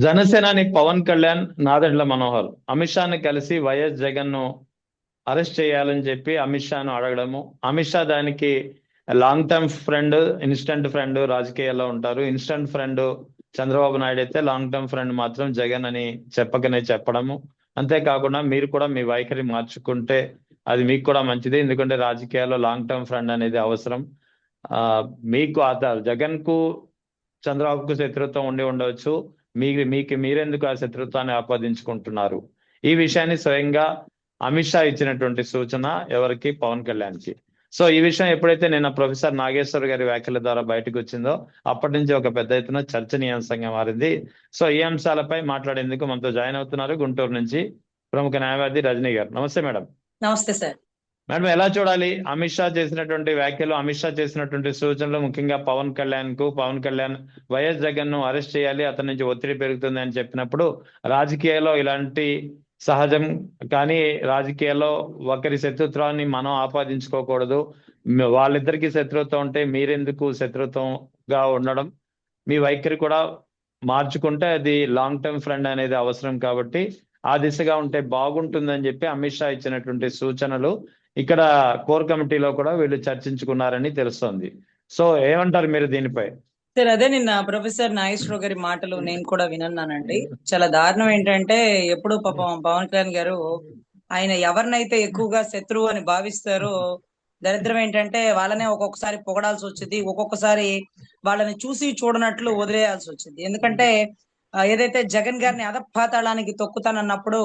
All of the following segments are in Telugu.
జనసేనాని పవన్ కళ్యాణ్, నాదెండ్ల మనోహర్ అమిత్ షాని కలిసి వైఎస్ జగన్ ను అరెస్ట్ చేయాలని చెప్పి అమిత్ షాను అడగడము. అమిత్ షా దానికి long term friend, instant friend రాజకీయాల్లో ఉంటారు. ఇన్స్టెంట్ ఫ్రెండ్ చంద్రబాబు నాయుడు అయితే లాంగ్ టర్మ్ ఫ్రెండ్ మాత్రం జగన్ అని చెప్పకనే చెప్పడము. అంతేకాకుండా మీరు కూడా మీ వైఖరి మార్చుకుంటే అది మీకు కూడా మంచిది. ఎందుకంటే రాజకీయాల్లో లాంగ్ టర్మ్ ఫ్రెండ్ అనేది అవసరం. ఆ మీకు జగన్ కు చంద్రబాబుకు శత్రుత్వం ఉండి ఉండవచ్చు. మీకు మీరెందుకు ఆ శత్రుత్వాన్ని ఆపాదించుకుంటున్నారు? ఈ విషయాన్ని స్వయంగా అమిత్ షా ఇచ్చినటువంటి సూచన ఎవరికి? పవన్ కళ్యాణ్ కి. సో ఈ విషయం ఎప్పుడైతే నిన్న ప్రొఫెసర్ నాగేశ్వర్ గారి వ్యాఖ్యల ద్వారా బయటకు వచ్చిందో అప్పటి నుంచి ఒక పెద్ద ఎత్తున చర్చనీయాంశంగా మారింది. సో ఈ అంశాలపై మాట్లాడేందుకు మనతో జాయిన్ అవుతున్నారు గుంటూరు నుంచి ప్రముఖ న్యాయవాది రజనీ గారు. నమస్తే మేడం. నమస్తే సార్. మేడం, ఎలా చూడాలి అమిత్ షా చేసినటువంటి వ్యాఖ్యలు, అమిత్ షా చేసినటువంటి సూచనలు, ముఖ్యంగా పవన్ కళ్యాణ్ వైఎస్ జగన్ ను అరెస్ట్ చేయాలి, అతని నుంచి ఒత్తిడి పెరుగుతుంది అని చెప్పినప్పుడు రాజకీయాల్లో ఇలాంటి సహజం. కానీ రాజకీయాల్లో ఒకరి శత్రుత్వాన్ని మనం ఆపాదించుకోకూడదు. వాళ్ళిద్దరికి శత్రుత్వం ఉంటే మీరెందుకు శత్రుత్వంగా ఉండడం? మీ వైఖరి కూడా మార్చుకుంటే అది లాంగ్ టర్మ్ ఫ్రెండ్ అనేది అవసరం. కాబట్టి ఆ దిశగా ఉంటే బాగుంటుందని చెప్పి అమిత్ షా ఇచ్చినటువంటి సూచనలు ఇక్కడ కోర్ కమిటీలో కూడా వీళ్ళు చర్చించుకున్నారని తెలుస్తోంది. సో ఏమంటారు మీరు దీనిపై? సార్, అదే నిన్న ప్రొఫెసర్ నాగేశ్వరరావు గారి మాటలు నేను కూడా వినన్నానండి. చాలా దారుణం ఏంటంటే, ఎప్పుడు పాపం పవన్ కళ్యాణ్ గారు ఆయన ఎవరినైతే ఎక్కువగా శత్రువు అని భావిస్తారో, దరిద్రం ఏంటంటే వాళ్ళనే ఒక్కొక్కసారి పొగడాల్సి వచ్చింది, ఒక్కొక్కసారి వాళ్ళని చూసి చూడనట్లు వదిలేయాల్సి వచ్చింది. ఎందుకంటే ఏదైతే జగన్ గారిని అధపాతాళానికి తొక్కుతానన్నప్పుడు,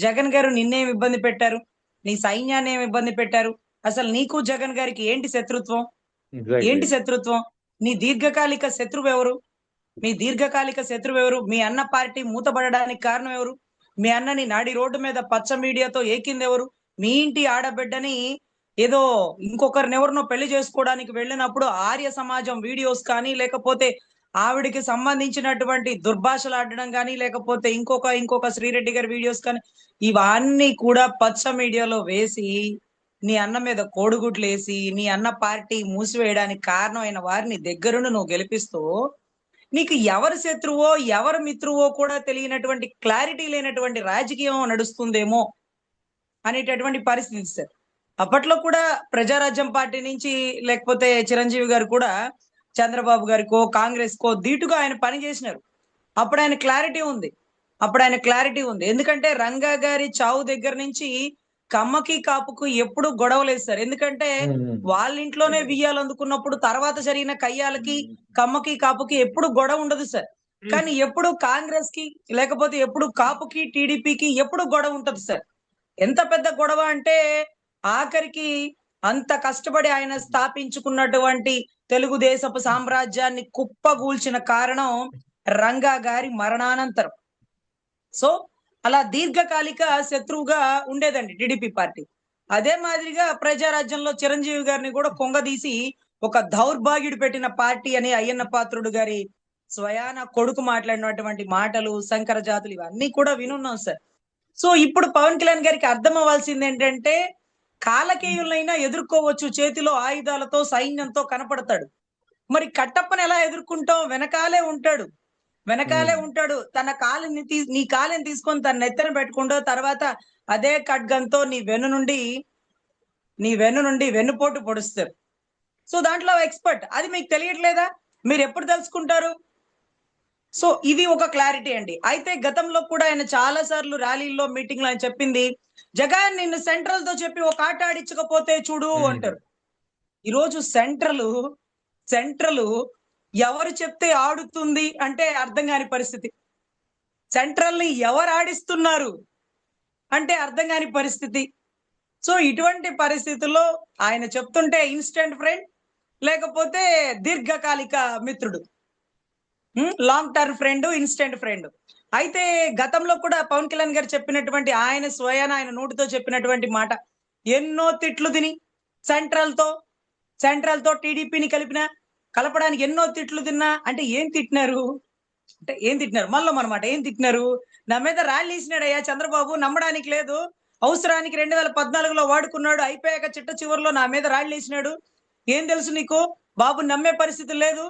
జగన్ గారు నిన్నేం ఇబ్బంది పెట్టారు, నీ సైన్యాన్ని ఏమి ఇబ్బంది పెట్టారు, అసలు నీకు జగన్ గారికి ఏంటి శత్రుత్వం? ఏంటి శత్రుత్వం? నీ దీర్ఘకాలిక శత్రువు ఎవరు? మీ దీర్ఘకాలిక శత్రువు ఎవరు? మీ అన్న పార్టీ మూతబడడానికి కారణం ఎవరు? మీ అన్నని నాడి రోడ్డు మీద పచ్చ మీడియాతో ఏకింది ఎవరు? మీ ఇంటి ఆడబిడ్డని ఏదో ఇంకొకరినెవరినో పెళ్లి చేసుకోవడానికి వెళ్ళినప్పుడు ఆర్య సమాజం వీడియోస్ కానీ, లేకపోతే ఆవిడికి సంబంధించినటువంటి దుర్భాషలు ఆడడం కానీ, లేకపోతే ఇంకొక శ్రీరెడ్డి గారి వీడియోస్ కానీ, ఇవన్నీ కూడా పచ్చ మీడియాలో వేసి నీ అన్న మీద కోడిగుడ్లు వేసి నీ అన్న పార్టీ మూసివేయడానికి కారణమైన వారిని దగ్గరుండి నువ్వు గెలిపిస్తూ, నీకు ఎవరు శత్రువో ఎవరు మిత్రువో కూడా తెలియనటువంటి, క్లారిటీ లేనటువంటి రాజకీయం నడుస్తుందేమో అనేటటువంటి పరిస్థితి సార్. అప్పట్లో కూడా ప్రజారాజ్యం పార్టీ నుంచి, లేకపోతే చిరంజీవి గారు కూడా చంద్రబాబు గారికో కాంగ్రెస్ కో ధీటుగా ఆయన పని చేసినారు. అప్పుడు ఆయన క్లారిటీ ఉంది. ఎందుకంటే రంగా గారి చావు దగ్గర నుంచి కమ్మకి కాపుకు ఎప్పుడు గొడవలేదు సార్. ఎందుకంటే వాళ్ళ ఇంట్లోనే బియ్యాలు అందుకున్నప్పుడు తర్వాత జరిగిన కయ్యాలకి కమ్మకి కాపుకి ఎప్పుడు గొడవ ఉండదు సార్. కానీ ఎప్పుడు కాంగ్రెస్ కి, లేకపోతే ఎప్పుడు కాపుకి టీడీపీకి ఎప్పుడు గొడవ ఉంటది సార్. ఎంత పెద్ద గొడవ అంటే, ఆఖరికి అంత కష్టపడి ఆయన స్థాపించుకున్నటువంటి తెలుగుదేశపు సామ్రాజ్యాన్ని కుప్పగూల్చిన కారణం రంగా గారి మరణానంతరం. సో అలా దీర్ఘకాలిక శత్రువుగా ఉండేదండి టీడీపీ పార్టీ. అదే మాదిరిగా ప్రజారాజ్యంలో చిరంజీవి గారిని కూడా కొంగదీసి ఒక దౌర్భాగ్యుడు పెట్టిన పార్టీ అని అయ్యన్న పాత్రుడు గారి స్వయాన కొడుకు మాట్లాడినటువంటి మాటలు, శంకర జాతులు, ఇవన్నీ కూడా వినున్నాం సార్. సో ఇప్పుడు పవన్ కళ్యాణ్ గారికి అర్థం అవ్వాల్సింది ఏంటంటే, కాలకేయులైనా ఎదుర్కోవచ్చు, చేతిలో ఆయుధాలతో సైన్యంతో కనపడతాడు. మరి కట్టప్పని ఎలా ఎదుర్కొంటాం? వెనకాలే ఉంటాడు. తన కాలిని నీ కాలిని తీసుకొని తన నెత్తన పెట్టుకుంటావు. తర్వాత అదే ఖడ్గంతో నీ వెన్ను నుండి వెన్నుపోటు పొడుస్తారు. సో దాంట్లో ఎక్స్పర్ట్. అది మీకు తెలియట్లేదా? మీరు ఎప్పుడు తెలుసుకుంటారు? సో ఇది ఒక క్లారిటీ అండి. అయితే గతంలో కూడా ఆయన చాలా సార్లు ర్యాలీల్లో, మీటింగ్ లో ఆయన చెప్పింది, జగన్ నిన్ను సెంట్రల్ తో చెప్పి ఒక ఆట ఆడించకపోతే చూడు అంటారు. ఈరోజు సెంట్రల్ ఎవరు చెప్తే ఆడుతుంది అంటే అర్థం కాని పరిస్థితి. సెంట్రల్ ని ఎవరు ఆడిస్తున్నారు అంటే అర్థం కాని పరిస్థితి. సో ఇటువంటి పరిస్థితుల్లో ఆయన చెప్తుంటే ఇన్స్టెంట్ ఫ్రెండ్, లేకపోతే దీర్ఘకాలిక మిత్రుడు, long term friend, instant friend. అయితే గతంలో కూడా పవన్ కళ్యాణ్ గారు చెప్పినటువంటి, ఆయన స్వయాన ఆయన నోటితో చెప్పినటువంటి మాట, ఎన్నో తిట్లు తిని సెంట్రల్ తో టీడీపీని కలపడానికి ఎన్నో తిట్లు తిన్నా. అంటే ఏం తిట్టినారు? మళ్ళీ మనమాట ఏం తిట్టినారు? నా మీద ర్యాలీ వేసినాడయ్యా చంద్రబాబు, నమ్మడానికి లేదు, అవసరానికి 2014లో వాడుకున్నాడు, అయిపోయాక చిట్ట చివరిలో నా మీద ర్యాలీ వేసినాడు, ఏం తెలుసు నీకు బాబు, నమ్మే పరిస్థితి లేదు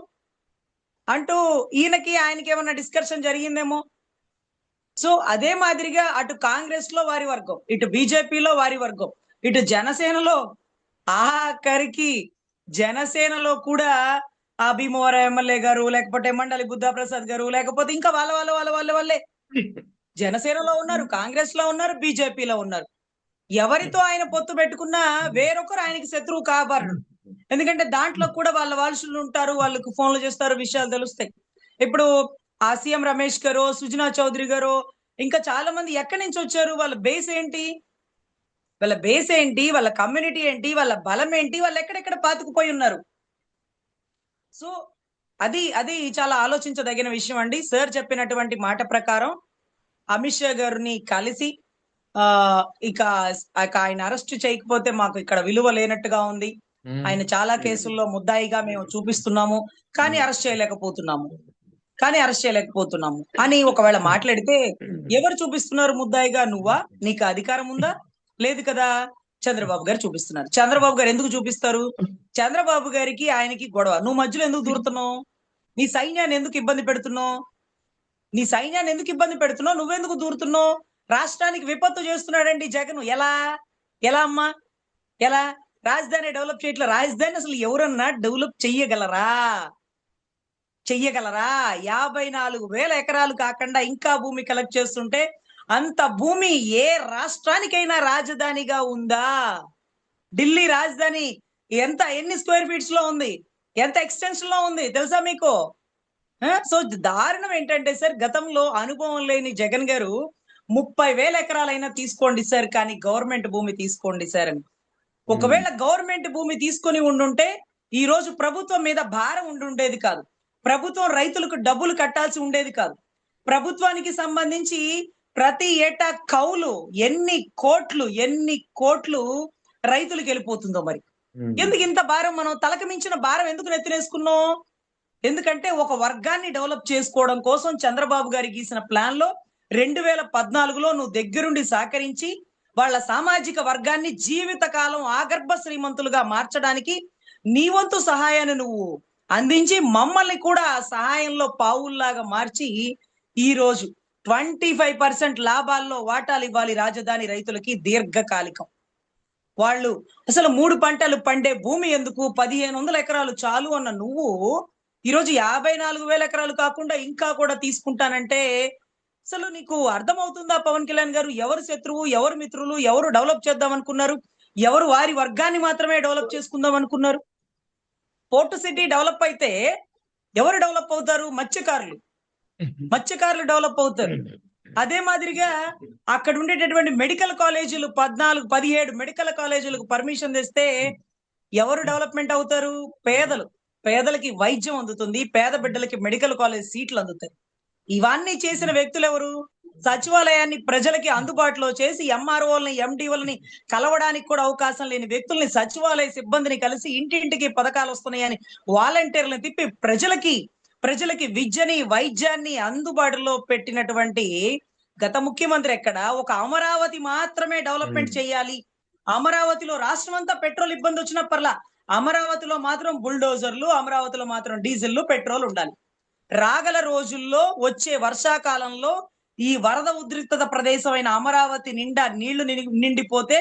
అంటూ ఈయనకి ఆయనకి ఏమన్నా డిస్కషన్ జరిగిందేమో, సో అదే మాదిరిగా అటు కాంగ్రెస్ లో వారి వర్గం, ఇటు బీజేపీలో వారి వర్గం, ఇటు జనసేనలో, ఆఖరికి జనసేనలో కూడా ఆ భీమవరం ఎమ్మెల్యే గారు, లేకపోతే మండలి బుద్ధా ప్రసాద్ గారు, లేకపోతే ఇంకా వాళ్ళే జనసేనలో ఉన్నారు, కాంగ్రెస్ లో ఉన్నారు, బీజేపీలో ఉన్నారు. ఎవరితో ఆయన పొత్తు పెట్టుకున్నా వేరొకరు ఆయనకి శత్రువు కాబడరు. ఎందుకంటే దాంట్లో కూడా వాళ్ళ వారసులు ఉంటారు, వాళ్ళకు ఫోన్లు చేస్తారు, విషయాలు తెలుస్తాయి. ఇప్పుడు ఆ సీఎం రమేష్ గారు, సుజనా చౌదరి గారు, ఇంకా చాలా మంది ఎక్కడి నుంచి వచ్చారు, వాళ్ళ బేస్ ఏంటి, వాళ్ళ బేస్ ఏంటి, వాళ్ళ కమ్యూనిటీ ఏంటి, వాళ్ళ బలం ఏంటి, వాళ్ళు ఎక్కడెక్కడ పాతుకుపోయి ఉన్నారు. సో అది అది చాలా ఆలోచించదగిన విషయం అండి. సార్ చెప్పినటువంటి మాట ప్రకారం అమిత్ షా గారిని కలిసి ఆ ఇక ఆయన అరెస్ట్ చేయకపోతే మాకు ఇక్కడ విలువ లేనట్టుగా ఉంది. ఆయన చాలా కేసుల్లో ముద్దాయిగా మేము చూపిస్తున్నాము, కానీ అరెస్ట్ చేయలేకపోతున్నాము అని ఒకవేళ మాట్లాడితే, ఎవరు చూపిస్తున్నారు ముద్దాయిగా? నువ్వా? నీకు అధికారం ఉందా? లేదు కదా. చంద్రబాబు గారు చూపిస్తున్నారు. చంద్రబాబు గారు ఎందుకు చూపిస్తారు? చంద్రబాబు గారికి ఆయనకి గొడవ. నువ్వు మధ్యలో ఎందుకు దూరుతున్నావు? నీ సైన్యాన్ని ఎందుకు ఇబ్బంది పెడుతున్నావు? నువ్వెందుకు దూరుతున్నావు? రాష్ట్రానికి విపత్తు చేస్తున్నాడండి జగన్. ఎలా ఎలా అమ్మా, ఎలా? రాజధాని డెవలప్ చేయట్లే. రాజధాని అసలు ఎవరన్నా డెవలప్ చెయ్యగలరా? 54,000 ఎకరాలు కాకుండా ఇంకా భూమి కలెక్ట్ చేస్తుంటే, అంత భూమి ఏ రాష్ట్రానికైనా రాజధానిగా ఉందా? ఢిల్లీ రాజధాని ఎన్ని స్క్వేర్ ఫీట్స్ లో ఉంది, ఎంత ఎక్స్టెన్షన్ లో ఉంది తెలుసా మీకు? సో దారుణం ఏంటంటే సార్, గతంలో అనుభవం లేని జగన్ గారు 30,000 ఎకరాలైనా తీసుకోండి సార్, కానీ గవర్నమెంట్ భూమి తీసుకోండి సార్ అని. ఒకవేళ గవర్నమెంట్ భూమి తీసుకొని ఉండుంటే ఈ రోజు ప్రభుత్వం మీద భారం ఉండుండేది కాదు. ప్రభుత్వం రైతులకు డబ్బులు కట్టాల్సి ఉండేది కాదు. ప్రభుత్వానికి సంబంధించి ప్రతి ఏటా కౌలు ఎన్ని కోట్లు రైతులకు వెళ్ళిపోతుందో మరి. ఎందుకు ఇంత భారం? మనం తలకు మించిన భారం ఎందుకు నెత్తినేసుకున్నాం? ఎందుకంటే ఒక వర్గాన్ని డెవలప్ చేసుకోవడం కోసం చంద్రబాబు గారి గీసిన ప్లాన్ లో 2014లో నువ్వు దగ్గరుండి సహకరించి వాళ్ళ సామాజిక వర్గాన్ని జీవితకాలం ఆగర్భ శ్రీమంతులుగా మార్చడానికి నీ వంతు సహాయాన్ని నువ్వు అందించి, మమ్మల్ని కూడా సహాయంలో పావుల్లాగా మార్చి ఈ రోజు 25% లాభాల్లో వాటాలు ఇవ్వాలి రాజధాని రైతులకి దీర్ఘకాలికం. వాళ్ళు అసలు 3 పంటలు పండే భూమి ఎందుకు, 1,500 ఎకరాలు చాలు అన్న నువ్వు ఈరోజు 54,000 ఎకరాలు కాకుండా ఇంకా కూడా తీసుకుంటానంటే, అసలు నీకు అర్థమవుతుందా పవన్ కళ్యాణ్ గారు? ఎవరు శత్రువు, ఎవరు మిత్రులు, ఎవరు డెవలప్ చేద్దాం అనుకున్నారు, ఎవరు వారి వర్గాన్ని మాత్రమే డెవలప్ చేసుకుందాం అనుకున్నారు? పోర్ట్ సిటీ డెవలప్ అయితే ఎవరు డెవలప్ అవుతారు? మత్స్యకారులు డెవలప్ అవుతారు. అదే మాదిరిగా అక్కడ ఉండేటటువంటి మెడికల్ కాలేజీలు 17 మెడికల్ కాలేజీలకు పర్మిషన్ తెస్తే ఎవరు డెవలప్మెంట్ అవుతారు? పేదలకి వైద్యం అందుతుంది, పేద బిడ్డలకి మెడికల్ కాలేజ్ సీట్లు అందుతాయి. ఇవన్నీ చేసిన వ్యక్తులు ఎవరు? సచివాలయాన్ని ప్రజలకి అందుబాటులో చేసి ఎంఆర్ఓల్ని, ఎండిఓల్ని కలవడానికి కూడా అవకాశం లేని వ్యక్తుల్ని, సచివాలయ సిబ్బందిని కలిసి ఇంటింటికి పథకాలు వస్తున్నాయని వాలంటీర్లను తిప్పి ప్రజలకి విద్యని, వైద్యాన్ని అందుబాటులో పెట్టినటువంటి గత ముఖ్యమంత్రి ఎక్కడ? ఒక అమరావతి మాత్రమే డెవలప్మెంట్ చేయాలి, అమరావతిలో రాష్ట్రం అంతా పెట్రోల్ ఇబ్బంది వచ్చిన పర్లా, అమరావతిలో మాత్రం బుల్డోజర్లు, అమరావతిలో మాత్రం డీజిల్ పెట్రోల్ ఉండాలి. రాగల రోజుల్లో వచ్చే వర్షాకాలంలో ఈ వరద ఉద్రిక్తత ప్రదేశమైన అమరావతి నిండా నీళ్లు నిండిపోతే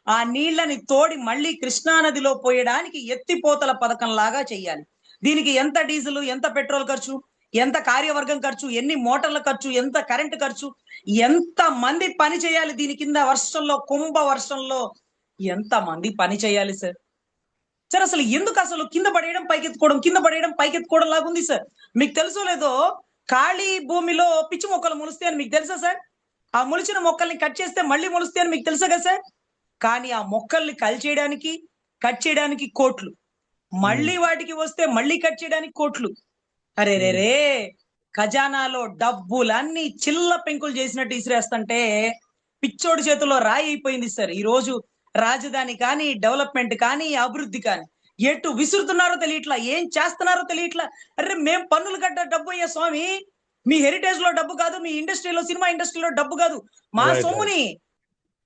ఆ నీళ్లని తోడి మళ్ళీ కృష్ణానదిలో పోయడానికి ఎత్తిపోతల పథకం లాగా చెయ్యాలి. దీనికి ఎంత డీజిల్, ఎంత పెట్రోల్ ఖర్చు, ఎంత కార్యవర్గం ఖర్చు, ఎన్ని మోటార్ల ఖర్చు, ఎంత కరెంటు ఖర్చు, ఎంత మంది పని చేయాలి దీని కింద? కుంభ వర్షంలో ఎంత మంది పని చేయాలి సార్? అసలు ఎందుకు అసలు కింద పడేయడం పైకెత్తుకోవడం లాగా ఉంది సార్. మీకు తెలుసో లేదో, ఖాళీ భూమిలో పిచ్చి మొక్కలు మొలుస్తాయి అని మీకు తెలుసా సార్? ఆ మొలిచిన మొక్కల్ని కట్ చేస్తే మళ్ళీ మొలుస్తాయి అని మీకు తెలుసా కదా సార్? కానీ ఆ మొక్కల్ని కట్ చేయడానికి కోట్లు, మళ్ళీ వాటికి వస్తే మళ్ళీ కట్ చేయడానికి కోట్లు. అరే రే ఖజానాలో డబ్బులన్నీ చిల్ల పెంకులు చేసినట్టు ఇసిరేస్తుంటే పిచ్చోడి చేతుల్లో రాయి అయిపోయింది సార్. ఈ రోజు రాజధాని కానీ, డెవలప్మెంట్ కానీ, అభివృద్ధి కానీ ఎటు విసురుతున్నారో తెలియట్లా, ఏం చేస్తున్నారో తెలియట్లా. అరే మేం పన్నులు కట్ట డబ్బు అయ్యా స్వామి, మీ హెరిటేజ్ లో డబ్బు కాదు, మీ ఇండస్ట్రీలో, సినిమా ఇండస్ట్రీలో డబ్బు కాదు, మా సొమ్ముని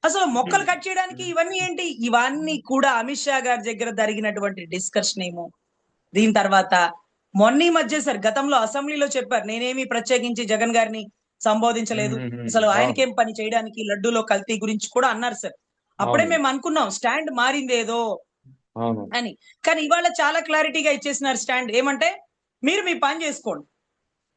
అసలు మొక్కలు కట్ చేయడానికి ఇవన్నీ ఏంటి? ఇవన్నీ కూడా అమిత్ షా గారి దగ్గర జరిగినటువంటి డిస్కషన్ ఏమో. దీని తర్వాత మొన్న మధ్య సార్, గతంలో అసెంబ్లీలో చెప్పారు, నేనేమి ప్రత్యేకించి జగన్ గారిని సంబోధించలేదు. అసలు అవును ఆయనకేం పని చేయడానికి లడ్డూలో కల్తీ గురించి కూడా అన్నారు సార్. అప్పుడే అవును మేము అనుకున్నాం స్టాండ్ మారిందేదో అవును అని. కానీ ఇవాళ చాలా క్లారిటీగా ఇచ్చేసినారు స్టాండ్. ఏమంటే మీరు మీ పని చేసుకోండి.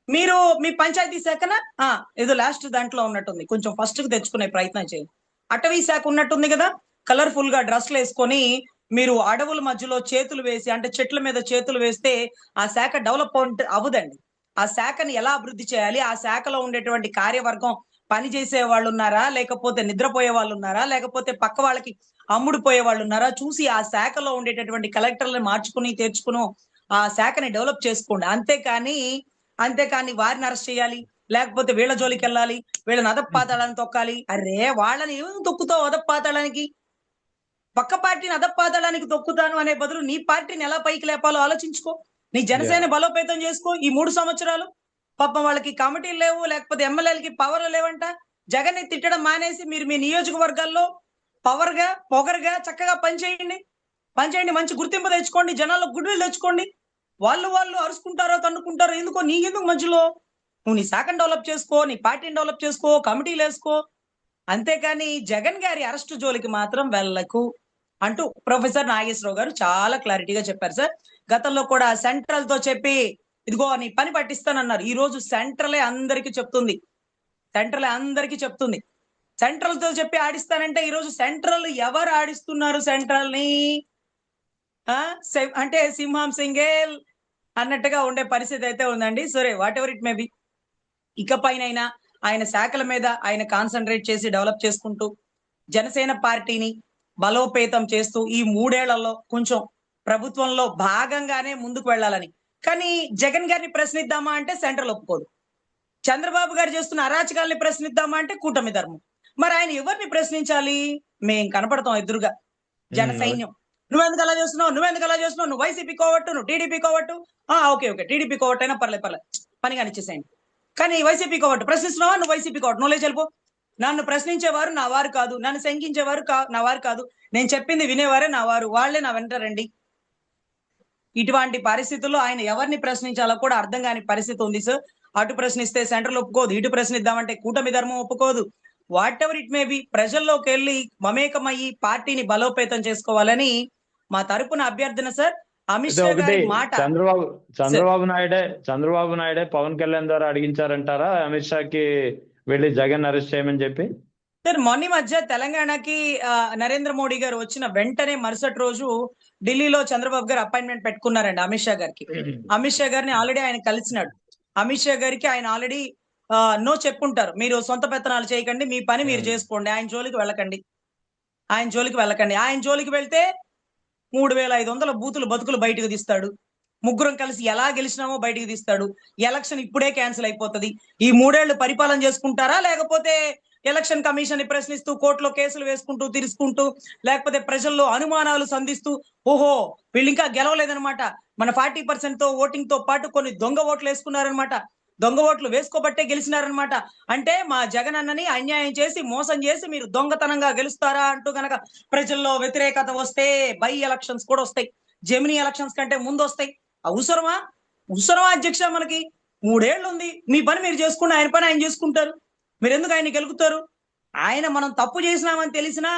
మీరు మీ పంచాయతీ శాఖన ఆ ఏదో లాస్ట్ దాంట్లో ఉన్నట్టుంది. కొంచెం ఫస్ట్ కి తెచ్చుకునే ప్రయత్నం చేయండి. అటవీ శాఖ ఉన్నట్టుంది కదా, కలర్ఫుల్ గా డ్రెస్లు వేసుకొని మీరు అడవుల మధ్యలో చేతులు వేసి, అంటే చెట్ల మీద చేతులు వేస్తే ఆ శాఖ డెవలప్మెంట్ అవ్వదండి. ఆ శాఖని ఎలా అభివృద్ధి చేయాలి, ఆ శాఖలో ఉండేటువంటి కార్యవర్గం పని చేసే వాళ్ళు ఉన్నారా, లేకపోతే నిద్రపోయే వాళ్ళు ఉన్నారా, లేకపోతే పక్క వాళ్ళకి అమ్ముడు పోయే వాళ్ళు ఉన్నారా చూసి ఆ శాఖలో ఉండేటటువంటి కలెక్టర్లను మార్చుకుని తెచ్చుకుని ఆ శాఖని డెవలప్ చేసుకోండి. అంతేకాని వారిని అరెస్ట్ చేయాలి, లేకపోతే వీళ్ళ జోలికి వెళ్ళాలి, వీళ్ళని అదప్ పాతాళాన్ని తొక్కాలి. అరే వాళ్ళని ఏం తొక్కుతావు అదప్ పాతాళానికి? పక్క పార్టీని అదప్ పాతాళానికి తొక్కుతాను అనే బదులు నీ పార్టీని ఎలా పైకి లేపాలో ఆలోచించుకో. నీ యా జనసేన బలోపేతం చేసుకో. ఈ 3 సంవత్సరాలు పాపం వాళ్ళకి కమిటీలు లేవు, లేకపోతే ఎమ్మెల్యేలకి పవర్లు లేవంట. జగన్ ని తిట్టడం మానేసి మీరు మీ నియోజకవర్గాల్లో పవర్ గా పొగరుగా చక్కగా పనిచేయండి, మంచి గుర్తింపు తెచ్చుకోండి, జనాల్లో గుడ్విల్ తెచ్చుకోండి. వాళ్ళు అరుచుకుంటారో తన్నుకుంటారో ఎందుకో, నీకెందుకు మధ్యలో? నువ్వు నీ శాఖను డెవలప్ చేసుకో, నీ పార్టీని డెవలప్ చేసుకో, కమిటీలు వేసుకో. అంతేకాని జగన్ గారి అరెస్టు జోలికి మాత్రం వెళ్ళకు అంటూ ప్రొఫెసర్ నాగేశ్వరరావు గారు చాలా క్లారిటీగా చెప్పారు సార్. గతంలో కూడా సెంట్రల్ తో చెప్పి ఇదిగో నీ పని పట్టిస్తానన్నారు. ఈ రోజు సెంట్రలే అందరికీ చెప్తుంది. సెంట్రల్ తో చెప్పి ఆడిస్తానంటే ఈ రోజు సెంట్రల్ ఎవరు ఆడిస్తున్నారు సెంట్రల్ ని? అంటే సింహం సింగేల్ అన్నట్టుగా ఉండే పరిస్థితి అయితే ఉందండి. సరే, whatever it may be, ఇకపైనైనా ఆయన శాఖల మీద ఆయన కాన్సన్ట్రేట్ చేసి డెవలప్ చేసుకుంటూ జనసేన పార్టీని బలోపేతం చేస్తూ ఈ 3 ఏళ్లలో కొంచెం ప్రభుత్వంలో భాగంగానే ముందుకు వెళ్ళాలని. కానీ జగన్ గారిని ప్రశ్నిద్దామా అంటే సెంట్రల్ ఒప్పుకోదు. చంద్రబాబు గారు చేస్తున్న అరాచకాల్ని ప్రశ్నిద్దామా అంటే కూటమి ధర్మం. మరి ఆయన ఎవరిని ప్రశ్నించాలి? మేం కనపడతాం ఎదురుగా జన అదే సైన్యం. నువ్వు వైసీపీ కోవట్టు, నువ్వు టీడీపీ కోవట్టు. ఓకే టీడీపీ కోవట్టు అయినా పర్లేదు పని కానిచ్చేసేయండి. కానీ వైసీపీ కోవట్టు ప్రశ్నిస్తున్నావా, నువ్వు వైసీపీ కోవట్టు, నువ్వు లేచెల్పో. నన్ను ప్రశ్నించేవారు నా వారు కాదు, నన్ను శంకించేవారు నా వారు కాదు, నేను చెప్పింది వినేవారే నా వారు, వాళ్లే నా వెంట రండి. ఇటువంటి పరిస్థితుల్లో ఆయన ఎవరిని ప్రశ్నించాలో కూడా అర్థం కాని పరిస్థితి ఉంది సార్. అటు ప్రశ్నిస్తే సెంట్రల్ ఒప్పుకోదు, ఇటు ప్రశ్నిద్దామంటే కూటమి ధర్మం ఒప్పుకోదు. What ever it may B, ప్రజల్లోకి వెళ్ళి మమేకమయ్యి పార్టీని బలోపేతం చేసుకోవాలని మా తరపున అభ్యర్థన సార్. అమిత్ షా ఒకటి గారి మాట చంద్రబాబు సార్. చంద్రబాబు నాయుడే పవన్ కళ్యాణ్ ద్వారా అడిగించారంటారా అమిత్ షాకి వెళ్ళి జగన్ అరెస్ట్ చేయమని చెప్పి? సార్ మొన్న మధ్య తెలంగాణకి నరేంద్ర మోడీ గారు వచ్చిన వెంటనే మరుసటి రోజు ఢిల్లీలో చంద్రబాబు గారు అపాయింట్మెంట్ పెట్టుకున్నారండి అమిత్ షా గారికి. అమిత్ షా గారిని ఆల్రెడీ ఆయన కలిసినాడు. అమిత్ షా గారికి ఆయన ఆల్రెడీ నో చెప్పుంటారు, మీరు సొంత పెత్తనాలు చేయకండి, మీ పని మీరు చేసుకోండి, ఆయన జోలికి వెళ్ళకండి. ఆయన జోలికి వెళ్తే 3500 బూతులు బతుకులు బయటకు తీస్తాడు. ముగ్గురం కలిసి ఎలా గెలిచినామో బయటకు తీస్తాడు. ఎలక్షన్ ఇప్పుడే క్యాన్సిల్ అయిపోతుంది. ఈ 3 ఏళ్లు పరిపాలన చేసుకుంటారా, లేకపోతే ఎలక్షన్ కమిషన్ ని ప్రశ్నిస్తూ కోర్టులో కేసులు వేసుకుంటూ తిరుచుకుంటూ, లేకపోతే ప్రజల్లో అనుమానాలు సంధిస్తూ, ఓహో వీళ్ళు ఇంకా గెలవలేదనమాట, మన 40% తో ఓటింగ్ తో పాటు కొన్ని దొంగ ఓట్లు వేసుకున్నారనమాట, దొంగ ఓట్లు వేసుకోబట్టే గెలిచినారనమాట, అంటే మా జగన్ అన్నని అన్యాయం చేసి మోసం చేసి మీరు దొంగతనంగా గెలుస్తారా అంటూ గనక ప్రజల్లో వ్యతిరేకత వస్తే బై ఎలక్షన్స్ కూడా వస్తాయి, జెమినీ ఎలక్షన్స్ కంటే ముందు వస్తాయి. అవసరమా అధ్యక్ష? మనకి 3 ఏళ్లు ఉంది, మీ పని మీరు చేసుకుని ఆయన పని ఆయన చేసుకుంటారు. మీరు ఎందుకు ఆయన గెలుగుతారు? ఆయన మనం తప్పు చేసినామని తెలిసినా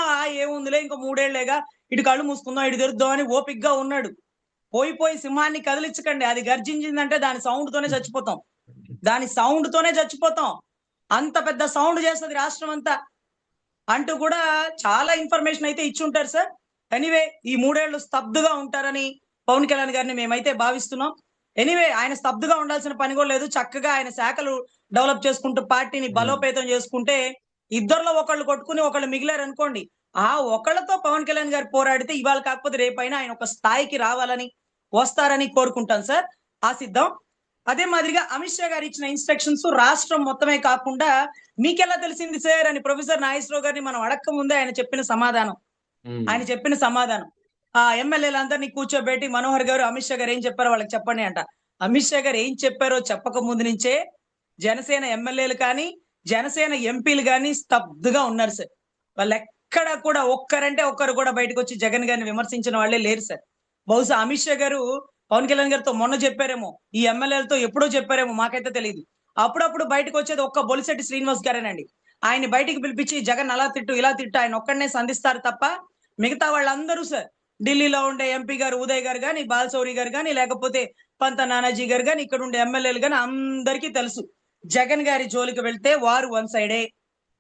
ఏముందిలే ఇంకా 3 ఏళ్లేగా, ఇటు కళ్ళు మూసుకుందాం ఇటు తెరుద్దాం అని ఓపిక్ గా ఉన్నాడు. పోయి సింహాన్ని కదిలించకండి, అది గర్జించిందంటే దాని సౌండ్ తోనే చచ్చిపోతాం. అంత పెద్ద సౌండ్ చేస్తుంది రాష్ట్రం అంతా అంటూ కూడా చాలా ఇన్ఫర్మేషన్ అయితే ఇచ్చి ఉంటారు సార్. ఎనీవే ఈ 3 ఏళ్లు స్తబ్దుగా ఉంటారని పవన్ కళ్యాణ్ గారిని మేమైతే భావిస్తున్నాం. ఎనీవే ఆయన స్తబ్దుగా ఉండాల్సిన పని కూడా లేదు, చక్కగా ఆయన శాఖలు డెవలప్ చేసుకుంటూ పార్టీని బలోపేతం చేసుకుంటే ఇద్దరిలో ఒకళ్ళు కొట్టుకుని ఒకళ్ళు మిగిలారు అనుకోండి, ఆ ఒకళ్ళతో పవన్ కళ్యాణ్ గారు పోరాడితే ఇవాళ కాకపోతే రేపైనా ఆయన ఒక స్థాయికి రావాలని వస్తారని కోరుకుంటాను సార్, ఆశిద్దాం. అదే మాదిరిగా అమిత్ షా గారు ఇచ్చిన ఇన్స్ట్రక్షన్స్ రాష్ట్రం మొత్తమే కాకుండా మీకెలా తెలిసింది సార్ అని ప్రొఫెసర్ నాగేశ్వరరావు గారిని మనం అడక్క ముందే ఆయన చెప్పిన సమాధానం ఎమ్మెల్యేలందరినీ కూర్చోబెట్టి మనోహర్ గారు అమిత్ షా గారు ఏం చెప్పారో వాళ్ళకి చెప్పండి అంట. అమిత్ షా గారు ఏం చెప్పారో చెప్పక ముందు నుంచే జనసేన ఎమ్మెల్యేలు కానీ జనసేన ఎంపీలు కానీ స్తబ్దుగా ఉన్నారు సార్. వాళ్ళు ఎక్కడ కూడా ఒక్కరంటే ఒక్కరు కూడా బయటకు వచ్చి జగన్ గారిని విమర్శించిన వాళ్ళే లేరు సార్. బహుశా అమిత్ షా గారు పవన్ కళ్యాణ్ గారితో మొన్న చెప్పారేమో, ఈ ఎమ్మెల్యేలతో ఎప్పుడో చెప్పారేమో, మాకైతే తెలియదు. అప్పుడప్పుడు బయటకు వచ్చేది ఒక్క బొలిశెట్టి శ్రీనివాస్ గారేనండి. ఆయన బయటికి పిలిపించి జగన్ అలా తిట్టు ఇలా తిట్టు ఆయన ఒక్కడనే సంధిస్తారు తప్ప మిగతా వాళ్ళందరూ సార్ ఢిల్లీలో ఉండే ఎంపీ గారు ఉదయ్ గారు కానీ బాలశౌరి గారు కానీ లేకపోతే పంత నానాజీ గారు కానీ ఇక్కడ ఉండే ఎమ్మెల్యేలు కానీ అందరికీ తెలుసు జగన్ గారి జోలికి వెళ్తే వారు వన్ సైడే.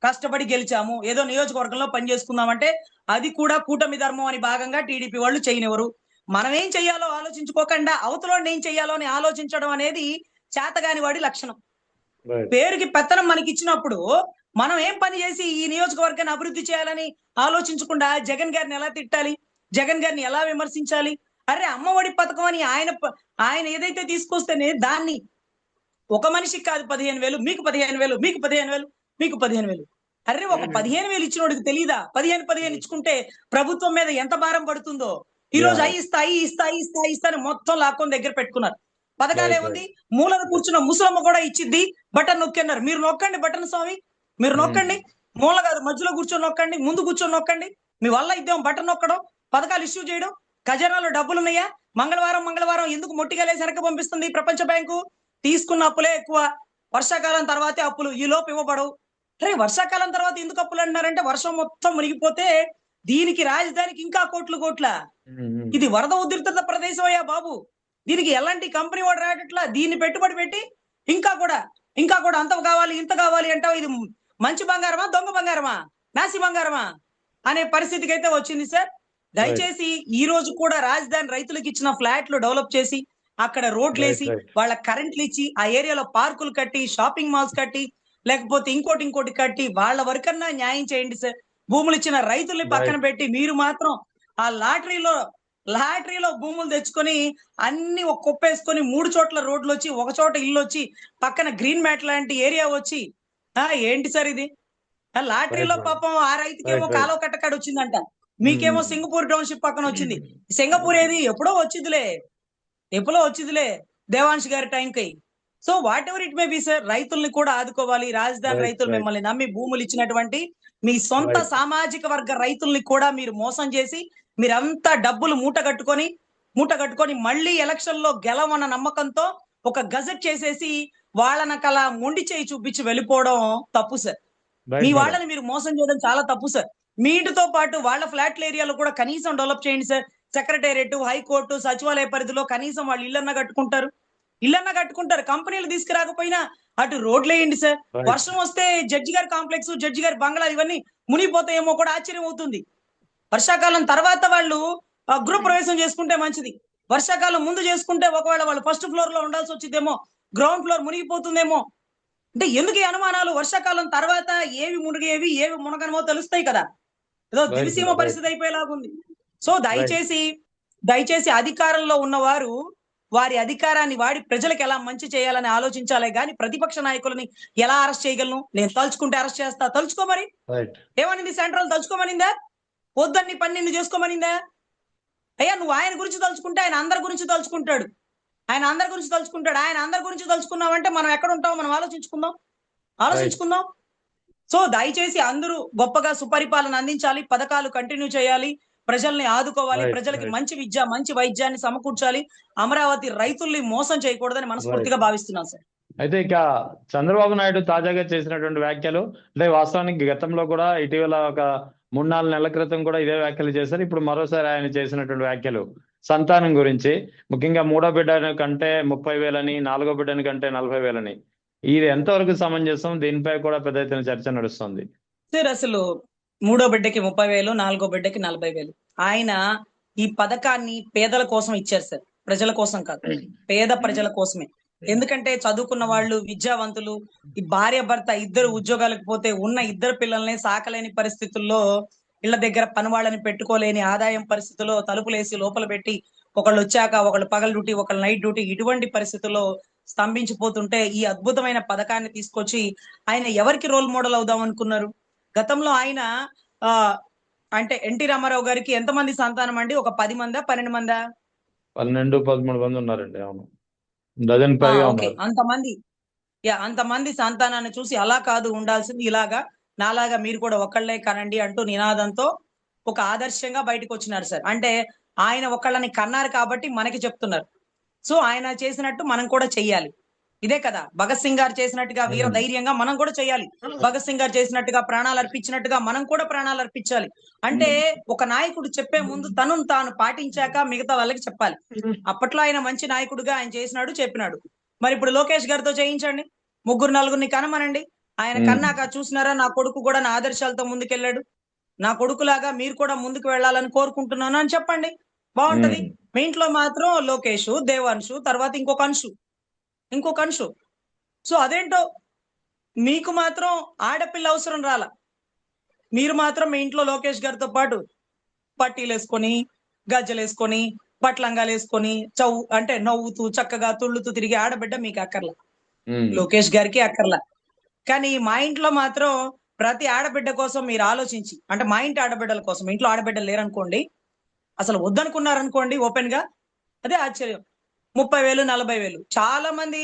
కష్టపడి గెలిచాము ఏదో నియోజకవర్గంలో పని చేసుకుందామంటే అది కూడా కూటమి ధర్మం అని భాగంగా టీడీపీ వాళ్ళు చేయనివ్వరు. మనం ఏం చెయ్యాలో ఆలోచించుకోకుండా అవతలోని ఏం చెయ్యాలో అని ఆలోచించడం అనేది చేతగాని వాడి లక్షణం. రైట్ పేరుకి పెత్తనం మనకి ఇచ్చినప్పుడు మనం ఏం పని చేసి ఈ నియోజకవర్గాన్ని అభివృద్ధి చేయాలని ఆలోచించకుండా జగన్ గారిని ఎలా తిట్టాలి, జగన్ గారిని ఎలా విమర్శించాలి. అరే అమ్మఒడి పథకం అని ఆయన ఏదైతే తీసుకొస్తేనే దాన్ని ఒక మనిషికి కాదు 15,000 మీకు 15,000 మీకు 15,000 మీకు 15,000. అరే ఒక 15,000 ఇచ్చినోడికి తెలీదా 15 ఇచ్చుకుంటే ప్రభుత్వం మీద ఎంత భారం పడుతుందో. ఈ రోజు Yeah. అయి ఇస్తా అని మొత్తం లాక్కొని దగ్గర పెట్టుకున్నారు. పథకాలు Right, ఏముంది మూలను కూర్చున్న ముసలమ్మ కూడా ఇచ్చిద్ది బటన్ నొక్కన్నారు. మీరు నొక్కండి బటన్ స్వామి, మీరు నొక్కండి. మూల కాదు మధ్యలో కూర్చొని నొక్కండి, ముందు కూర్చొని నొక్కండి. మీ వల్ల ఇద్దాం బటన్ నొక్కడం, పథకాలు ఇష్యూ చేయడం. ఖజానాలో డబ్బులు ఉన్నాయా? మంగళవారం ఎందుకు మొట్టిగలేసి వెనక పంపిస్తుంది ప్రపంచ బ్యాంకు? తీసుకున్న అప్పులే ఎక్కువ, వర్షాకాలం తర్వాతే అప్పులు, ఈ లోపు ఇవ్వబడవు. అరే వర్షాకాలం తర్వాత ఎందుకు అప్పులు అంటున్నారంటే వర్షం మొత్తం మునిగిపోతే దీనికి రాజధానికి ఇంకా కోట్ల ఇది వరద ఉధృత ప్రదేశం అయ్యా బాబు. దీనికి ఎలాంటి కంపెనీ వాడు రాయట్లా. దీన్ని పెట్టుబడి పెట్టి ఇంకా కూడా అంత కావాలి ఇంత కావాలి అంటావు. ఇది మంచి బంగారమా దొంగ బంగారమా నాసి బంగారమా అనే పరిస్థితికి అయితే వచ్చింది సార్. దయచేసి ఈ రోజు కూడా రాజధాని రైతులకు ఇచ్చిన ఫ్లాట్లు డెవలప్ చేసి అక్కడ రోడ్లు వేసి వాళ్ళ కరెంట్లు ఇచ్చి ఆ ఏరియాలో పార్కులు కట్టి షాపింగ్ మాల్స్ కట్టి లేకపోతే ఇంకోటి కట్టి వాళ్ళ వరకన్నా న్యాయం చేయండి సార్. భూములు ఇచ్చిన రైతుల్ని పక్కన పెట్టి మీరు మాత్రం ఆ లాటరీలో భూములు తెచ్చుకొని అన్ని ఒక కుప్పేసుకొని 3 చోట్ల రోడ్లు వచ్చి ఒక చోట ఇల్లు వచ్చి పక్కన గ్రీన్ మ్యాట్ లాంటి ఏరియా వచ్చి ఏంటి సార్ ఇది? లాటరీలో పాపం ఆ రైతుకేమో కాలువ కట్టకాడు వచ్చిందంట, మీకేమో సింగపూర్ టౌన్షిప్ పక్కన వచ్చింది. సింగపూర్ ఏది ఎప్పుడో వచ్చిందిలే దేవాంశ్ గారి టైంకి. So what ever it may B sir, రైతుల్ని కూడా ఆదుకోవాలి. రాజధాని రైతులు మిమ్మల్ని నమ్మి భూములు ఇచ్చినటువంటి మీ సొంత సామాజిక వర్గ రైతుల్ని కూడా మీరు మోసం చేసి మీరంతా డబ్బులు మూట కట్టుకొని మళ్ళీ ఎలక్షన్ లో గెలవన్న నమ్మకంతో ఒక గజెట్ చేసేసి వాళ్ళనకలా మొండి చేయి చూపించి వెళ్ళిపోవడం తప్పు సార్. మీ వాళ్ళని మీరు మోసం చేయడం చాలా తప్పు సార్. మీ ఇంటితో పాటు వాళ్ళ ఫ్లాట్ల ఏరియాలో కూడా కనీసం డెవలప్ చేయండి సార్. సెక్రటేరియట్, హైకోర్టు, సచివాలయ పరిధిలో కనీసం వాళ్ళు ఇళ్ళన్నా కట్టుకుంటారు. కంపెనీలు తీసుకురాకపోయినా అటు రోడ్లు వేయండి సార్. వర్షం వస్తే జడ్జి గారి కాంప్లెక్స్, జడ్జి గారి బంగ్లా ఇవన్నీ మునిగిపోతాయేమో కూడా ఆశ్చర్యం అవుతుంది. వర్షాకాలం తర్వాత వాళ్ళు గృహ ప్రవేశం చేసుకుంటే మంచిది. వర్షాకాలం ముందు చేసుకుంటే ఒకవేళ వాళ్ళు ఫస్ట్ ఫ్లోర్ లో ఉండాల్సి వచ్చిందేమో, గ్రౌండ్ ఫ్లోర్ మునిగిపోతుందేమో. అంటే ఎందుకు ఈ అనుమానాలు? వర్షాకాలం తర్వాత ఏవి మునిగేవి ఏవి మునగనమో తెలుస్తాయి కదా. ఏదో దివిసీమ పరిస్థితి అయిపోయేలాగుంది. సో దయచేసి అధికారంలో ఉన్నవారు వారి అధికారాన్ని వాడి ప్రజలకు ఎలా మంచి చేయాలని ఆలోచించాలే గాని ప్రతిపక్ష నాయకులని ఎలా అరెస్ట్ చేయగలను? నేను తలుచుకుంటే అరెస్ట్ చేస్తా. తలుచుకో మరి. ఏమనింది సెంట్రల్? తలుచుకోమనిందా? వద్దని పని నిన్ను చేసుకోమనిందా? అయ్యా నువ్వు ఆయన గురించి తలుచుకుంటే ఆయన అందరి గురించి తలుచుకుంటాడు. ఆయన అందరి గురించి తలుచుకున్నామంటే మనం ఎక్కడ ఉంటామో మనం ఆలోచించుకుందాం. సో దయచేసి అందరూ గొప్పగా సుపరిపాలన అందించాలి, పథకాలు కంటిన్యూ చేయాలి, ప్రజల్ని ఆదుకోవాలి, ప్రజలకి మంచి విద్య మంచి వైద్యాన్ని సమకూర్చాలి. అమరావతి రైతుల్ని మోసం చేయకూడదని మనస్ఫూర్తిగా భావిస్తున్నాను సార్. అయితే ఇక చంద్రబాబు నాయుడు తాజాగా చేసినటువంటి వ్యాఖ్యలు అంటే వాస్తవానికి గతంలో కూడా ఇటీవల ఒక 3-4 నెలల క్రితం కూడా ఇదే వ్యాఖ్యలు చేశారు. ఇప్పుడు మరోసారి ఆయన చేసినటువంటి వ్యాఖ్యలు సంతానం గురించి, ముఖ్యంగా 3వ బిడ్డ కంటే 30,000 అని, 4వ బిడ్డని కంటే 40,000 అని. ఇది ఎంతవరకు సమంజసం? దీనిపై కూడా పెద్ద ఎత్తున చర్చ నడుస్తుంది సార్. అసలు 3వ బిడ్డకి 30,000, 4వ బిడ్డకి 40,000. ఆయన ఈ పథకాన్ని పేదల కోసం ఇచ్చారు సార్, ప్రజల కోసం కాదు. పేద ప్రజల కోసమే. ఎందుకంటే చదువుకున్న వాళ్ళు, విద్యావంతులు, ఈ భార్య భర్త ఇద్దరు ఉద్యోగాలకు పోతే ఉన్న ఇద్దరు పిల్లల్ని సాకలేని పరిస్థితుల్లో, ఇళ్ల దగ్గర పని వాళ్ళని పెట్టుకోలేని ఆదాయం పరిస్థితుల్లో తలుపులేసి లోపల పెట్టి ఒకళ్ళు వచ్చాక ఒకళ్ళు పగల డ్యూటీ ఒకళ్ళు నైట్ డ్యూటీ ఇటువంటి పరిస్థితుల్లో స్తంభించిపోతుంటే ఈ అద్భుతమైన పథకాన్ని తీసుకొచ్చి ఆయన ఎవరికి రోల్ మోడల్ అవుదాం అనుకున్నారు? గతంలో ఆయన అంటే ఎన్టీ రామారావు గారికి ఎంతమంది సంతానం అండి? ఒక 10 మందా 12 మందా? 12-13 మంది ఉన్నారండి. అవును, డజన్ పైగా ఉన్నారు. అంతమంది సంతానాన్ని చూసి అలా కాదు ఉండాల్సింది, ఇలాగా నాలాగా మీరు కూడా ఒకళ్ళే కనండి అంటూ నినాదంతో ఒక ఆదర్శంగా బయటకు వచ్చినారు సార్. అంటే ఆయన ఒకళ్ళని కన్నారు కాబట్టి మనకి చెప్తున్నారు. సో ఆయన చేసినట్టు మనం కూడా చెయ్యాలి. ఇదే కదా భగత్ సింగ్ గారు చేసినట్టుగా వీర ధైర్యంగా మనం కూడా చేయాలి. భగత్ సింగ్ గారు చేసినట్టుగా ప్రాణాలు అర్పించినట్టుగా మనం కూడా ప్రాణాలు అర్పించాలి. అంటే ఒక నాయకుడు చెప్పే ముందు తను తాను పాటించాక మిగతా వాళ్ళకి చెప్పాలి. అప్పట్లో ఆయన మంచి నాయకుడిగా ఆయన చేసినాడు, చెప్పినాడు. మరి ఇప్పుడు లోకేష్ గారితో చేయించండి, ముగ్గురు నలుగురిని కనమనండి. ఆయన కన్నాక చూసినారా నా కొడుకు కూడా నా ఆదర్శాలతో ముందుకెళ్ళాడు, నా కొడుకులాగా మీరు కూడా ముందుకు వెళ్ళాలని కోరుకుంటున్నాను అని చెప్పండి, బాగుంటది. మీ ఇంట్లో మాత్రం లోకేష్, దేవాంశు, తర్వాత ఇంకొక అంశు. సో అదేంటో మీకు మాత్రం ఆడపిల్ల అవసరం రాలా. మీరు మాత్రం మీ ఇంట్లో లోకేష్ గారితో పాటు పట్టీలు వేసుకొని, గజ్జలు వేసుకొని, పట్లంగాలు వేసుకొని, అంటే నవ్వుతూ చక్కగా తుళ్ళుతూ తిరిగి ఆడబిడ్డ మీకు అక్కర్లా, లోకేష్ గారికి అక్కర్లా. కానీ మా ఇంట్లో మాత్రం ప్రతి ఆడబిడ్డ కోసం మీరు ఆలోచించి, అంటే మా ఇంటి ఆడబిడ్డల కోసం, ఇంట్లో ఆడబిడ్డలు లేరనుకోండి, అసలు వద్దనుకున్నారనుకోండి ఓపెన్ గా, అదే ఆశ్చర్యం. 30,000 40,000 చాలా మంది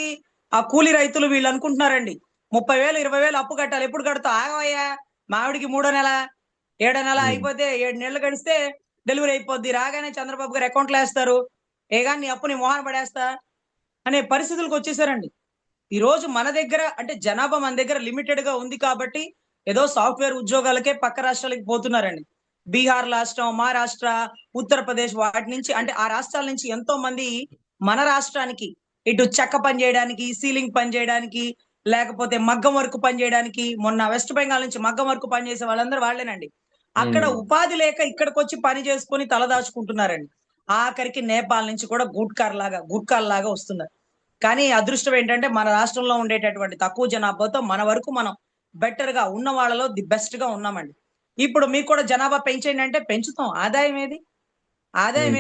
ఆ కూలి రైతులు వీళ్ళు అనుకుంటున్నారండి 30,000 20,000 అప్పు కట్టాలి, ఎప్పుడు కడతావు ఆగవయ్యా, మావిడికి 3వ నెల 7వ నెల అయిపోతే 7 నెలలు గడిస్తే డెలివరీ అయిపోద్ది, రాగానే చంద్రబాబు గారు అకౌంట్లో వేస్తారు, ఏగాని నీ అప్పు నీ మొహాన పడేస్తా అనే పరిస్థితులకు వచ్చేసారండి. ఈ రోజు మన దగ్గర అంటే జనాభా మన దగ్గర లిమిటెడ్ గా ఉంది కాబట్టి ఏదో సాఫ్ట్వేర్ ఉద్యోగాలకే పక్క రాష్ట్రాలకు పోతున్నారండి. బీహార్ రాష్ట్రం, మహారాష్ట్ర, ఉత్తరప్రదేశ్ వాటి నుంచి, అంటే ఆ రాష్ట్రాల నుంచి ఎంతో మంది మన రాష్ట్రానికి ఇటు చెక్క పని చేయడానికి, సీలింగ్ పని చేయడానికి, లేకపోతే మగ్గం వర్క్ పని చేయడానికి, మొన్న వెస్ట్ బెంగాల్ నుంచి మగ్గం వర్క్ పని చేసే వాళ్ళందరూ వాళ్ళేనండి. అక్కడ ఉపాధి లేక ఇక్కడికి వచ్చి పని చేసుకొని తలదాచుకుంటున్నారండి. ఆఖరికి నేపాల్ నుంచి కూడా గుట్కాల్లాగా వస్తున్నారు. కానీ అదృష్టం ఏంటంటే మన రాష్ట్రంలో ఉండేటటువంటి తక్కువ జనాభాతో మన వరకు మనం బెటర్ గా ఉన్న వాళ్ళలో ది బెస్ట్ గా ఉన్నామండి. ఇప్పుడు మీకు కూడా జనాభా పెంచేయండి అంటే పెంచుతాం, ఆదాయం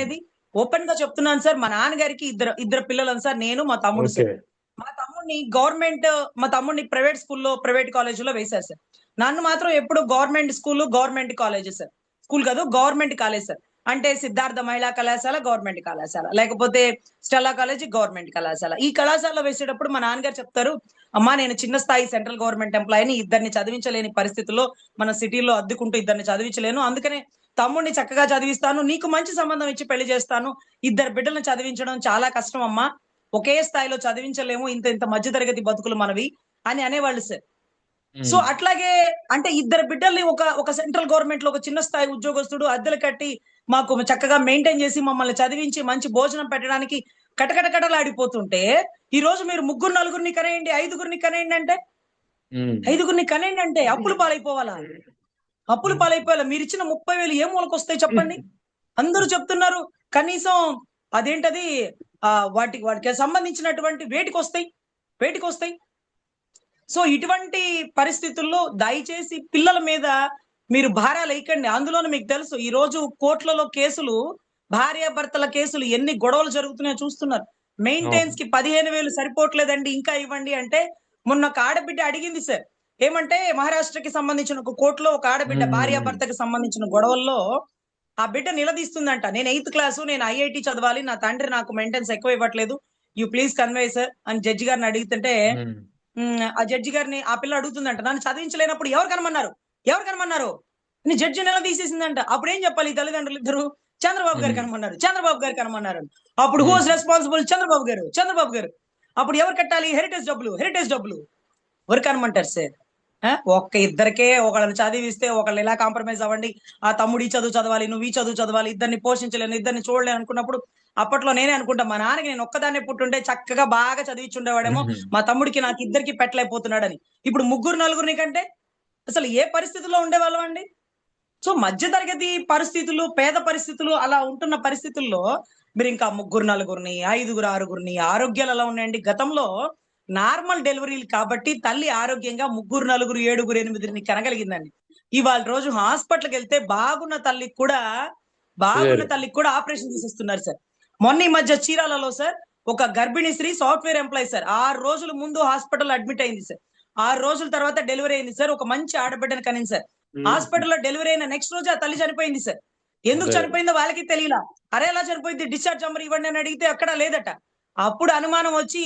ఏది? ఓపెన్ గా చెప్తున్నాను సార్, మా నాన్నగారికి ఇద్దరు పిల్లలు సార్, నేను మా తమ్ముడు సార్. మా తమ్ముడిని ప్రైవేట్ స్కూల్లో, ప్రైవేట్ కాలేజీలో వేశారు సార్. నన్ను మాత్రం ఎప్పుడు government school, government college sir. School కాదు, గవర్నమెంట్ కాలేజ్ సార్. అంటే సిద్ధార్థ మహిళా కళాశాల గవర్నమెంట్ కళాశాల, లేకపోతే స్టెల్లా కాలేజీ గవర్నమెంట్ కళాశాల. ఈ కళాశాలలో వేసేటప్పుడు మా నాన్నగారు చెప్తారు, అమ్మా నేను చిన్న స్థాయి సెంట్రల్ గవర్నమెంట్ ఎంప్లాయీని, ఇద్దరిని చదివించలేని పరిస్థితుల్లో, మన సిటీలో అద్దుకుంటూ ఇద్దరిని చదివించలేను, అందుకనే తమ్ముడిని చక్కగా చదివిస్తాను, నీకు మంచి సంబంధం ఇచ్చి పెళ్లి చేస్తాను, ఇద్దరు బిడ్డలను చదివించడం చాలా కష్టం అమ్మా, ఒకే స్థాయిలో చదివించలేము, ఇంత మధ్య తరగతి బతుకులు మనవి అని అనేవాళ్ళు సార్. సో అట్లాగే అంటే ఇద్దరు బిడ్డల్ని ఒక సెంట్రల్ గవర్నమెంట్ లో ఒక చిన్న స్థాయి ఉద్యోగస్తుడు అద్దెలు కట్టి మాకు చక్కగా మెయింటైన్ చేసి మమ్మల్ని చదివించి మంచి భోజనం పెట్టడానికి కటకటలాడిపోతుంటే, ఈ రోజు మీరు ముగ్గురు నలుగురిని కనేయండి, ఐదుగురిని కనేయండి అంటే అప్పులు పాలైపోవాలా? మీరు ఇచ్చిన 30,000 ఏ మూలకొస్తాయి చెప్పండి? అందరూ చెప్తున్నారు కనీసం అదేంటది వాటికి సంబంధించినటువంటి వేటికొస్తాయి. సో ఇటువంటి పరిస్థితుల్లో దయచేసి పిల్లల మీద మీరు భారాలు వేయకండి. అందులోనూ మీకు తెలుసు ఈ రోజు కోర్టులలో కేసులు, భార్యాభర్తల కేసులు ఎన్ని గొడవలు జరుగుతున్నాయో చూస్తున్నారు. మెయింటెనెన్స్ కి 15,000 సరిపోవట్లేదండి, ఇంకా ఇవ్వండి అంటే, మొన్న ఒక ఆడబిడ్డ అడిగింది సార్, ఏమంటే మహారాష్ట్రకి సంబంధించిన ఒక కోర్టులో ఒక ఆడబిడ్డ భార్యాభర్తకి సంబంధించిన గొడవల్లో ఆ బిడ్డ నిలదీస్తుందంట, నేను 8th క్లాసు, నేను ఐఐటి చదవాలి, నా తండ్రి నాకు మెయింటెనెన్స్ ఎక్కువ ఇవ్వట్లేదు, యూ ప్లీజ్ కన్వే సార్ అని జడ్జి గారిని అడుగుతుంటే, ఆ జడ్జి గారిని ఆ పిల్ల అడుగుతుందంట, నన్ను చదివించలేనప్పుడు ఎవరు కనమన్నారు అని జడ్జి నిలదీసేసిందంట. అప్పుడు ఏం చెప్పాలి ఈ తల్లిదండ్రులు ఇద్దరు? చంద్రబాబు గారు కనమన్నారు. అప్పుడు హూ వాస్ రెస్పాన్సిబుల్? చంద్రబాబు గారు. అప్పుడు ఎవరు కట్టాలి? హెరిటేజ్ డబ్బులు. ఎవరు కనమంటారు సార్? ఒక్క ఇద్దరికే ఒకళ్ళని చదివిస్తే ఒకళ్ళు ఇలా కాంప్రమైజ్ అవ్వండి, ఆ తమ్ముడు ఈ చదువు చదవాలి, నువ్వు ఈ చదువు చదవాలి, ఇద్దరిని పోషించలేను, ఇద్దరిని చూడలేను అనుకున్నప్పుడు అప్పట్లో నేనే అనుకుంటా, మా నాన్నకి నేను ఒక్కదాన్నే పుట్టుంటే చక్కగా బాగా చదివించుండేవాడేమో, మా తమ్ముడికి నాకు ఇద్దరికి పెట్టలేకపోతున్నాడని. ఇప్పుడు ముగ్గురు నలుగురిని కంటే అసలు ఏ పరిస్థితుల్లో ఉండేవాళ్ళం అండి? సో మధ్య తరగతి పరిస్థితులు, పేద పరిస్థితులు అలా ఉంటున్న పరిస్థితుల్లో మీరు ఇంకా ముగ్గురు నలుగురిని, ఐదుగురు ఆరుగురిని, ఆరోగ్యాలు ఎలా ఉన్నాయండి? గతంలో నార్మల్ డెలివరీలు కాబట్టి తల్లి ఆరోగ్యంగా ముగ్గురు నలుగురు 7 8 కనగలిగిందండి. ఇవాళ రోజు హాస్పిటల్కి వెళ్తే బాగున్న తల్లికి కూడా ఆపరేషన్ చేసేస్తున్నారు సార్. మొన్న ఈ మధ్య చీరాలలో సార్ ఒక గర్భిణీ స్త్రీ సాఫ్ట్వేర్ ఎంప్లాయీ సార్, 6 రోజుల ముందు హాస్పిటల్ అడ్మిట్ అయింది సార్, 6 రోజుల తర్వాత డెలివరీ అయింది సార్, ఒక మంచి ఆడబిడ్డను కనింది సార్. హాస్పిటల్లో డెలివరీ అయిన నెక్స్ట్ రోజు ఆ తల్లి చనిపోయింది సార్. ఎందుకు చనిపోయిందో వాళ్ళకి తెలియలా. అరే ఎలా చనిపోయింది, డిశ్చార్జ్ నెంబర్ ఇవ్వండి అని అడిగితే అక్కడ లేదట. అప్పుడు అనుమానం వచ్చి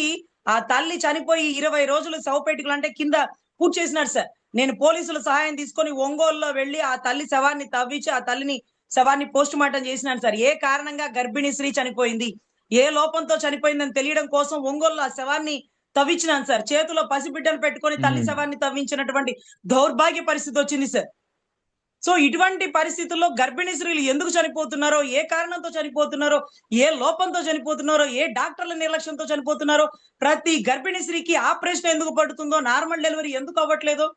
ఆ తల్లి చనిపోయి 20 రోజులు శవపేటికలు అంటే కింద పూర్తి చేసినారు సార్. నేను పోలీసుల సహాయం తీసుకొని ఒంగోలులో వెళ్లి ఆ తల్లి శవాన్ని తవ్వించి ఆ తల్లిని శవాన్ని పోస్ట్ మార్టం చేసినాను సార్. ఏ కారణంగా గర్భిణీ స్త్రీ చనిపోయింది, ఏ లోపంతో చనిపోయిందని తెలియడం కోసం ఒంగోలులో ఆ శవాన్ని తవ్వించినాను సార్. చేతిలో పసిబిడ్డను పెట్టుకొని తల్లి శవాన్ని తవ్వించినటువంటి దౌర్భాగ్య పరిస్థితి వచ్చింది సార్. సో ఇటువంటి పరిస్థితుల్లో గర్భిణీ స్త్రీలు ఎందుకు చనిపోతున్నారో, ఏ కారణంతో చనిపోతున్నారో, ఏ లోపంతో చనిపోతున్నారో, ఏ డాక్టర్ల నిర్లక్ష్యంతో చనిపోతున్నారో, ప్రతి గర్భిణీ స్త్రీకి ఆపరేషన్ ఎందుకు పడుతుందో, నార్మల్ డెలివరీ ఎందుకు అవ్వట్లేదో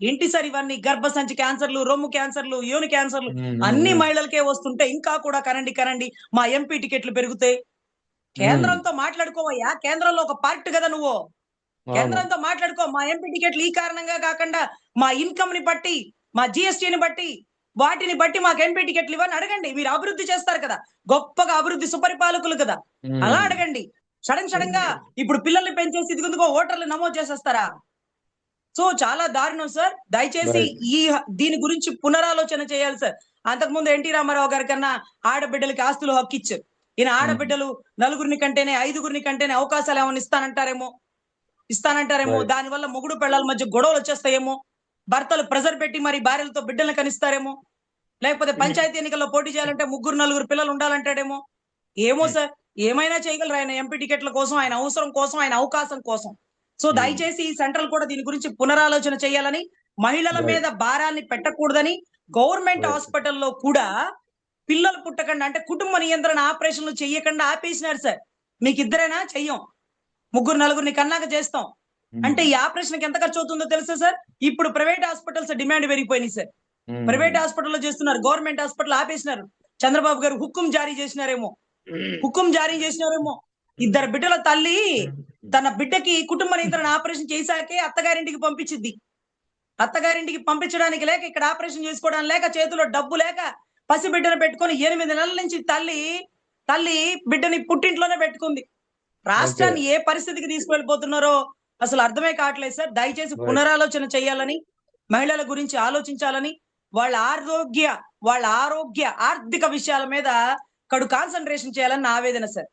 ఏంటి సార్ ఇవన్నీ? గర్భసంచి క్యాన్సర్లు, రొమ్ము క్యాన్సర్లు, యోని క్యాన్సర్లు అన్ని మహిళలకే వస్తుంటే ఇంకా కూడా కనండి మా ఎంపీ టికెట్లు పెరుగుతాయి. కేంద్రంతో మాట్లాడుకోవయ్యా, కేంద్రంలో ఒక పార్ట్ కదా నువ్వు. కేంద్రంతో మాట్లాడుకో. మా ఎంపీ టికెట్లు ఈ కారణంగా కాకుండా మా ఇన్కమ్ ని బట్టి, మా జిఎస్టీని బట్టి, వాటిని బట్టి మాకు ఎంపీ టికెట్లు ఇవ్వని అడగండి. మీరు అభివృద్ధి చేస్తారు కదా, గొప్పగా అభివృద్ధి సుపరిపాలకులు కదా, అలా అడగండి. సడన్ గా ఇప్పుడు పిల్లల్ని పెంచేసి ఇదిగో ఓటర్లు నమోదు చేసేస్తారా? సో చాలా దారుణం సార్. దయచేసి దీని గురించి పునరాలోచన చేయాలి సార్. అంతకుముందు ఎన్టీ రామారావు గారి కన్నా ఆడబిడ్డలకి ఆస్తులు హక్కు ఇచ్చారు. ఈయన ఆడబిడ్డలు నలుగురిని కంటేనే, ఐదుగురిని కంటేనే అవకాశాలు ఏమైనా ఇస్తానంటారేమో. దానివల్ల మొగుడు పెళ్ళాల మధ్య గొడవలు వచ్చేస్తాయేమో, భర్తలు ప్రెజర్ పెట్టి మరి భార్యలతో బిడ్డలను కనిస్తారేమో, లేకపోతే పంచాయతీ ఎన్నికల్లో పోటీ చేయాలంటే ముగ్గురు నలుగురు పిల్లలు ఉండాలంటాడేమో. ఏమో సార్, ఏమైనా చేయగలరు ఆయన ఎంపీ టికెట్ల కోసం, ఆయన అవసరం కోసం, ఆయన అవకాశం కోసం. సో దయచేసి సెంట్రల్ కూడా దీని గురించి పునరాలోచన చేయాలని, మహిళల మీద భారాన్ని పెట్టకూడదని, గవర్నమెంట్ హాస్పిటల్లో కూడా పిల్లలు పుట్టకుండా అంటే కుటుంబ నియంత్రణ ఆపరేషన్లు చెయ్యకుండా ఆపేసినారు సార్. మీకు ఇద్దరేనా? చెయ్యం, ముగ్గురు నలుగురిని కన్నాక చేస్తాం అంటే ఈ ఆపరేషన్ కి ఎంత ఖర్చు అవుతుందో తెలుసా సార్? ఇప్పుడు ప్రైవేట్ హాస్పిటల్స్ డిమాండ్ పెరిగిపోయినాయి సార్. ప్రైవేట్ హాస్పిటల్లో చేస్తున్నారు, గవర్నమెంట్ హాస్పిటల్ ఆపేసినారు. చంద్రబాబు గారు హుక్కుం జారీ చేసినారేమో. ఇద్దరు బిడ్డల తల్లి తన బిడ్డకి కుటుంబ నియంత్రణ ఆపరేషన్ చేశాకే అత్తగారింటికి పంపించింది. అత్తగారింటికి పంపించడానికి లేక, ఇక్కడ ఆపరేషన్ చేసుకోవడానికి లేక, చేతిలో డబ్బు లేక పసి బిడ్డను పెట్టుకొని 8 నెలల నుంచి తల్లి బిడ్డని పుట్టింట్లోనే పెట్టుకుంది. రాష్ట్రాన్ని ఏ పరిస్థితికి తీసుకువెళ్ళిపోతున్నారో అసలు అర్థమే కావట్లేదు సార్. దయచేసి పునరాలోచన చేయాలని, మహిళల గురించి ఆలోచించాలని, వాళ్ళ ఆరోగ్య ఆర్థిక విషయాల మీద కడు కాన్సన్ట్రేషన్ చేయాలని నా ఆవేదన సార్.